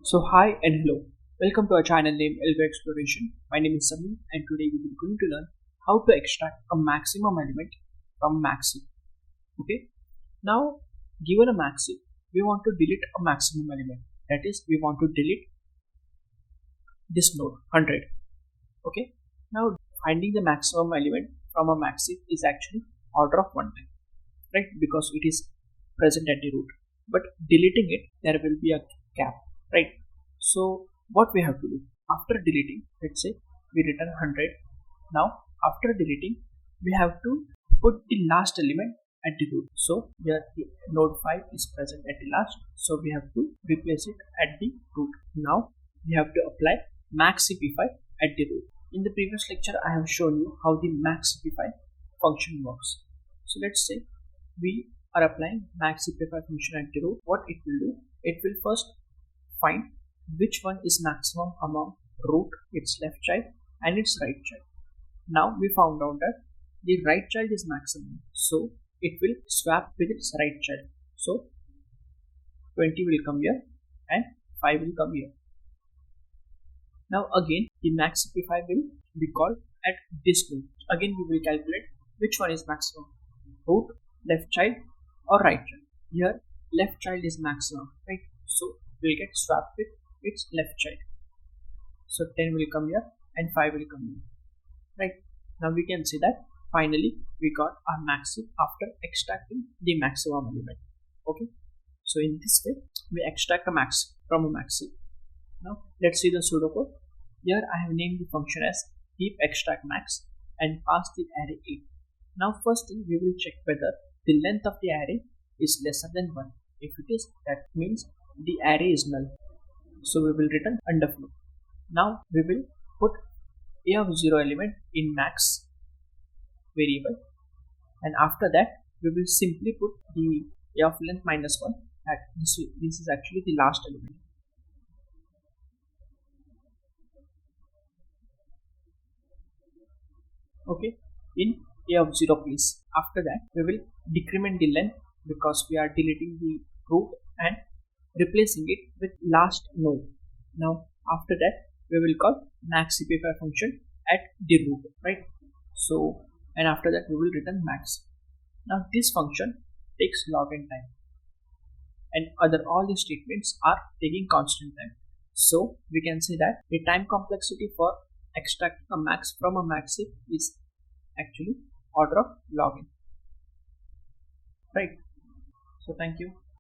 So hi and hello. Welcome to our channel named Elva Exploration. My name is Sami and today we will going to learn how to extract a maximum element from max heap. Okay. Now given a max heap, we want to delete a maximum element. That is, we want to delete this node 100. Okay. Now finding the maximum element from a max heap is actually order of 1 time, right? Because it is present at the root. But deleting it, there will be a cap, right? So what we have to do after deleting, let's say we return 100. Now after deleting, we have to put the last element at the root. So here the node 5 is present at the last, so we have to replace it at the root. Now we have to apply max cp5 at the root. In the previous lecture I have shown you how the max cp5 function works. So let's say we are applying max cp5 function at the root. What it will do, it will first find which one is maximum among root, its left child and its right child. Now we found out that the right child is maximum, so it will swap with its right child. So 20 will come here and 5 will come here. Now again the max cp5 will be called at this node. Again we will calculate which one is maximum, root, left child or right child. Here left child is maximum, right? So we will get swapped with its left child. So 10 will come here and 5 will come here, right? Now we can see that finally we got our max heap after extracting the maximum element. Okay, so in this way we extract a max from a max heap. Now let's see the pseudocode. Here I have named the function as heap extract max and pass the array 8. Now first thing, we will check whether the length of the array is lesser than 1. If it is, that means the array is null. So we will return underflow. Now we will put a of 0 element in max variable, and after that we will simply put the a of length minus 1. This is actually the last element. Okay, in a of 0 place. After that we will decrement the length because we are deleting the root and replacing it with last node. Now after that we will call max cp5 function at the root, right? So and after that we will return max. Now this function takes log n time and all the statements are taking constant time. So we can say that the time complexity for extracting a max from a max heap is actually order of log n, right? So thank you.